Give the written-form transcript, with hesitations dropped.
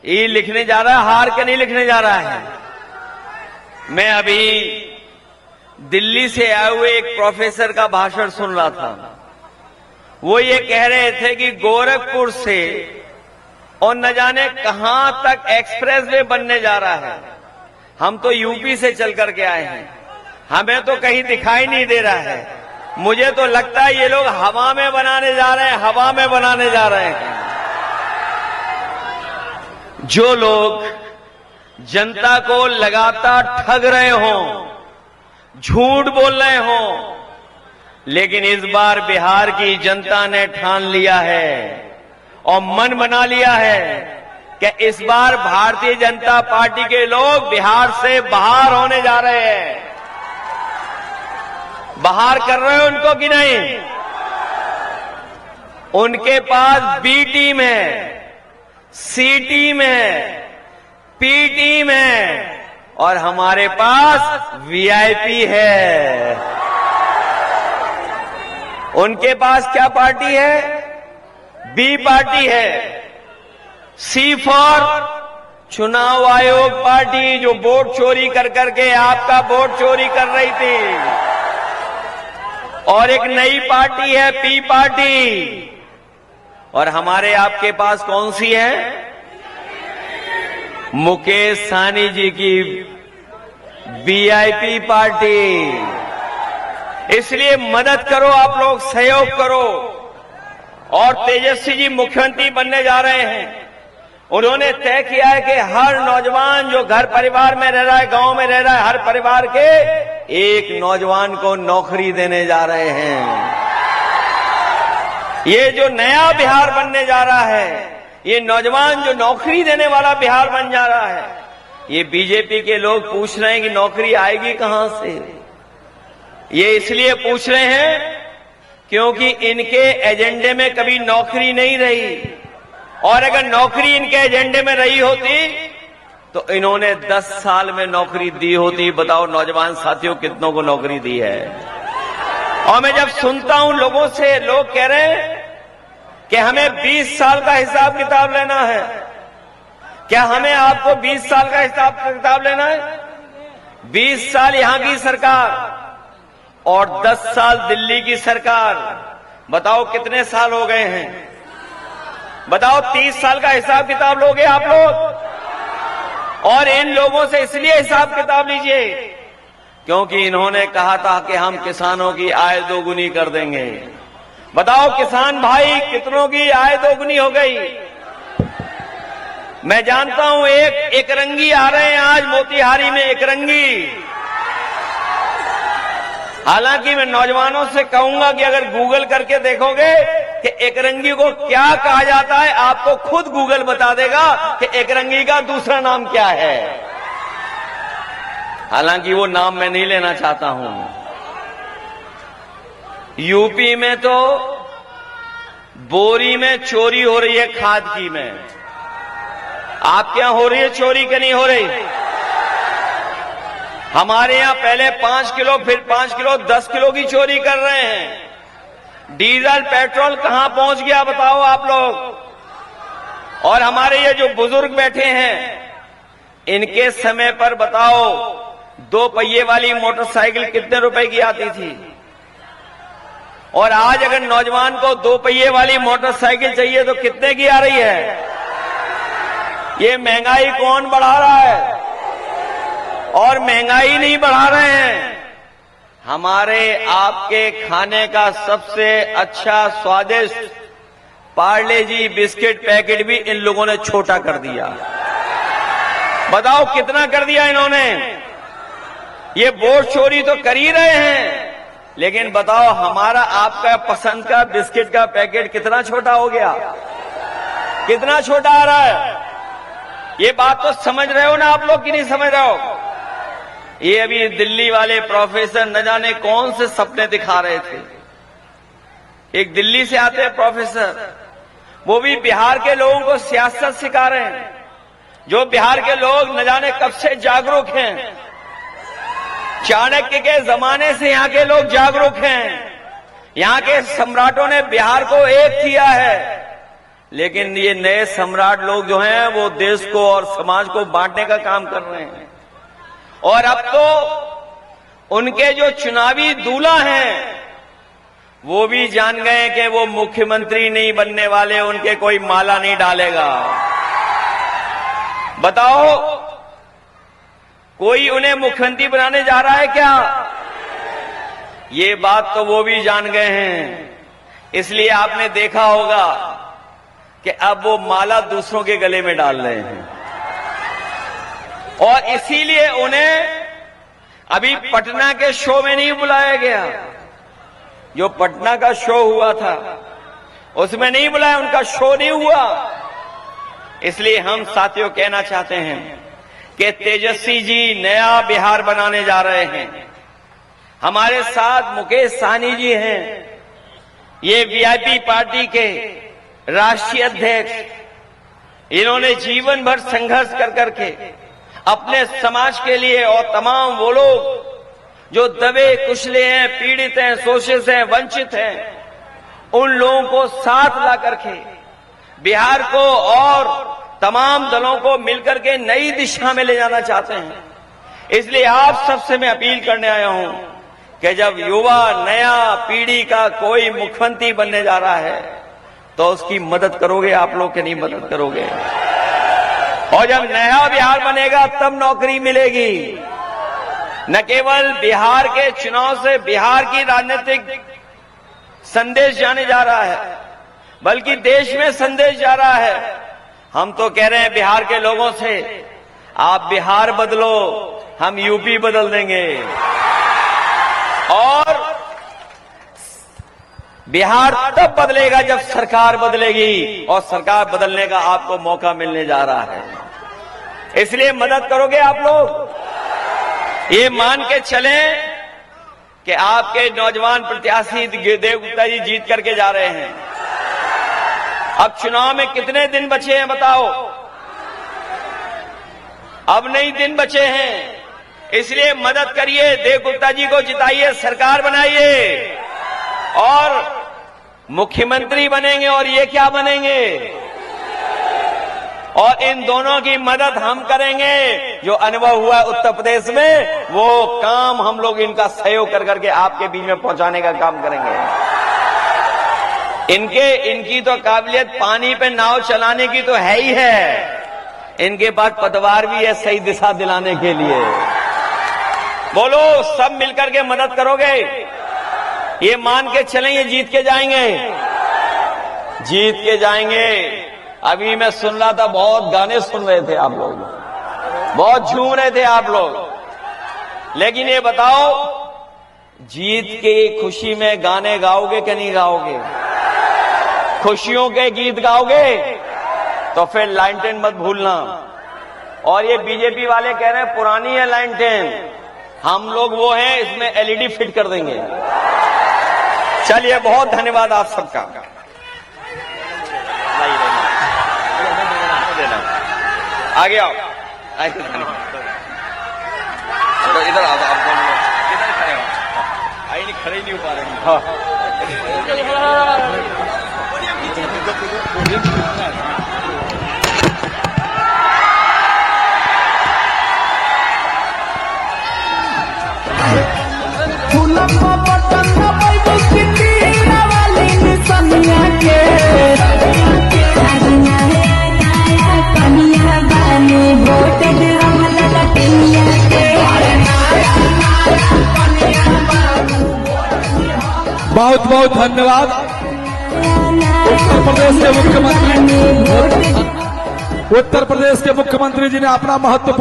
ये लिखने जा रहा है, हार के नहीं लिखने जा रहा है। मैं अभी दिल्ली से आए हुए एक प्रोफेसर का भाषण सुन रहा था। वो ये कह रहे थे कि गोरखपुर से और न जाने कहां तक एक्सप्रेसवे बनने जा रहा है। हम तो यूपी से चल करके आए हैं, हमें तो कहीं दिखाई नहीं दे रहा है। मुझे तो लगता है ये लोग हवा में बनाने जा रहे हैं, हवा में बनाने जा रहे हैं। जो लोग जनता को लगातार ठग रहे हों, झूठ बोल रहे हों, लेकिन इस बार बिहार की जनता ने ठान लिया है और मन बना लिया है कि इस बार भारतीय जनता पार्टी के लोग बिहार से बाहर होने जा रहे हैं। बाहर कर रहे हो उनको कि नहीं? उनके पास बी टीम है, सी टीम है, पी टीम है और हमारे पास वीआईपी है। उनके पास क्या पार्टी है? बी पार्टी है। सी फॉर चुनाव आयोग पार्टी, जो वोट चोरी कर करके आपका वोट चोरी कर रही थी। और एक नई पार्टी है, पी पार्टी। और हमारे आपके पास कौन सी है? मुकेश सहनी जी की वीआईपी पार्टी। इसलिए मदद करो, आप लोग सहयोग करो। और तेजस्वी जी मुख्यमंत्री बनने जा रहे हैं। उन्होंने तय किया है कि हर नौजवान जो घर परिवार में रह रहा है, गांव में रह रहा है, हर परिवार के एक नौजवान को नौकरी देने जा रहे हैं। ये जो नया बिहार बनने जा रहा है, ये नौजवान जो नौकरी देने वाला बिहार बन जा रहा है। ये बीजेपी के लोग पूछ रहे हैं कि नौकरी आएगी कहां से। ये इसलिए पूछ रहे हैं क्योंकि इनके एजेंडे में कभी नौकरी नहीं रही। और अगर नौकरी इनके एजेंडे में रही होती तो इन्होंने 10 साल में नौकरी दी होती। बताओ नौजवान साथियों, कितनों को नौकरी दी है। और मैं जब सुनता हूं लोगों से, लोग कह रहे हैं कि हमें 20 साल का हिसाब किताब लेना है। क्या हमें आपको 20 साल का हिसाब किताब लेना है? 20 साल यहां की सरकार और 10 साल दिल्ली की सरकार। बताओ कितने साल हो गए हैं? बताओ 30 साल का हिसाब किताब लोगे आप लोग? और इन लोगों से इसलिए हिसाब किताब लीजिए क्योंकि इन्होंने कहा था कि हम किसानों की आय दोगुनी कर देंगे। बताओ किसान भाई, कितनों की आय दोगुनी हो गई? मैं जानता हूं एक रंगी आ रहे हैं आज मोतिहारी में, एक रंगी। हालांकि मैं नौजवानों से कहूंगा कि अगर गूगल करके देखोगे कि एकरंगी को क्या कहा जाता है, आपको खुद गूगल बता देगा कि एकरंगी का दूसरा नाम क्या है। हालांकि वो नाम मैं नहीं लेना चाहता हूं। यूपी में तो बोरी में चोरी हो रही है, खाद की में। आपके यहां हो रही है चोरी कि नहीं हो रही? हमारे यहां पहले 5 किलो, फिर 5 किलो, 10 किलो की चोरी कर रहे हैं। डीजल पेट्रोल कहां पहुंच गया बताओ आप लोग। और हमारे ये जो बुजुर्ग बैठे हैं, इनके समय पर बताओ 2 पहिए वाली मोटरसाइकिल कितने रुपए की आती थी? और आज अगर नौजवान को 2 पहिए वाली मोटरसाइकिल चाहिए तो कितने की आ रही है? ये महंगाई कौन बढ़ा रहा है? और महंगाई नहीं बढ़ा रहे हैं। हमारे आपके खाने का सबसे अच्छा स्वादिष्ट पार्ले जी बिस्किट पैकेट भी इन लोगों ने छोटा कर दिया। बताओ कितना कर दिया इन्होंने। ये वोट चोरी तो कर ही रहे हैं, लेकिन बताओ हमारा आपका पसंद का बिस्किट का पैकेट कितना छोटा हो गया, कितना छोटा आ रहा है। ये बात तो समझ रहे हो ना आप लोग कि नहीं समझ रहे हो? ये अभी दिल्ली वाले प्रोफेसर न जाने कौन से सपने दिखा रहे थे। एक दिल्ली से आते हैं प्रोफेसर, वो भी बिहार के लोगों को सियासत सिखा रहे हैं। जो बिहार के लोग न जाने कब से जागरूक हैं। चाणक्य के जमाने से यहां के लोग जागरूक हैं। यहां के सम्राटों ने बिहार को एक किया है। लेकिन ये नए सम्राट लोग जो हैं वो देश को और समाज को बांटने का काम कर रहे हैं। और अब तो उनके जो चुनावी दूल्हा हैं वो भी जान गए कि वो मुख्यमंत्री नहीं बनने वाले, उनके कोई माला नहीं डालेगा। बताओ, कोई उन्हें मुख्यमंत्री बनाने जा रहा है क्या? ये बात तो वो भी जान गए हैं। इसलिए आपने देखा होगा कि अब वो माला दूसरों के गले में डाल रहे हैं। और इसीलिए उन्हें अभी पटना के शो में नहीं बुलाया गया। जो पटना का शो हुआ था उसमें नहीं बुलाया, उनका शो नहीं हुआ। इसलिए हम साथियों कहना चाहते हैं कि तेजस्वी जी नया बिहार बनाने जा रहे हैं। हमारे साथ मुकेश सहनी जी हैं, ये वीआईपी पार्टी के राष्ट्रीय अध्यक्ष। इन्होंने जीवन भर संघर्ष कर करके अपने समाज के लिए और तमाम वो लोग जो दबे कुचले हैं, पीड़ित हैं, शोषित हैं, वंचित हैं, उन लोगों को साथ ला करके बिहार को और तमाम दलों को मिलकर के नई दिशा में ले जाना चाहते हैं। इसलिए आप सबसे मैं अपील करने आया हूं कि जब युवा नया पीढ़ी का कोई मुख्यमंत्री बनने जा रहा है तो उसकी मदद करोगे आप लोग कि नहीं मदद करोगे? और जब नया बिहार बनेगा तब नौकरी मिलेगी। न केवल बिहार के चुनाव से बिहार की राजनीतिक संदेश जाने जा रहा है, बल्कि देश में संदेश जा रहा है। हम तो कह रहे हैं बिहार के लोगों से, आप बिहार बदलो, हम यूपी बदल देंगे। और बिहार तब बदलेगा जब सरकार बदलेगी, और सरकार बदलने का आपको मौका मिलने जा रहा है। इसलिए मदद करोगे आप लोग? ये मान के चलें कि आपके नौजवान प्रत्याशी देव गुप्ता जी जीत करके जा रहे हैं। अब चुनाव में कितने दिन बचे हैं बताओ? अब नहीं दिन बचे हैं। इसलिए मदद करिए, देव गुप्ता जी को जिताइए, सरकार बनाइए और मुख्यमंत्री बनेंगे। और ये क्या बनेंगे? और इन दोनों की मदद हम करेंगे। जो अनुभव हुआ उत्तर प्रदेश में वो काम हम लोग इनका सहयोग कर करके आपके बीच में पहुंचाने का काम करेंगे। इनकी तो काबिलियत पानी पे नाव चलाने की तो है ही है, इनके पास पतवार भी है सही दिशा दिलाने के लिए। बोलो, सब मिलकर के मदद करोगे? ये मान के चलें, ये जीत के जाएंगे, जीत के जाएंगे। अभी मैं सुन रहा था, बहुत गाने सुन रहे थे आप लोग, बहुत झूम रहे थे आप लोग। लेकिन ये बताओ, जीत की खुशी में गाने गाओगे कि नहीं गाओगे? खुशियों के गीत गाओगे तो फिर लाइन 10 मत भूलना। और ये बीजेपी वाले कह रहे हैं पुरानी है लाइन 10, हम लोग वो हैं, इसमें एलईडी फिट कर देंगे। चलिए, बहुत धन्यवाद आप सबका। आगे आओ, आगे तो इधर आओ, आप दोनों इधर खड़े हो। आई नहीं, खड़े नहीं हो पा रहे हैं। हाँ। बहुत बहुत धन्यवाद। उत्तर प्रदेश के मुख्यमंत्री जी ने अपना महत्वपूर्ण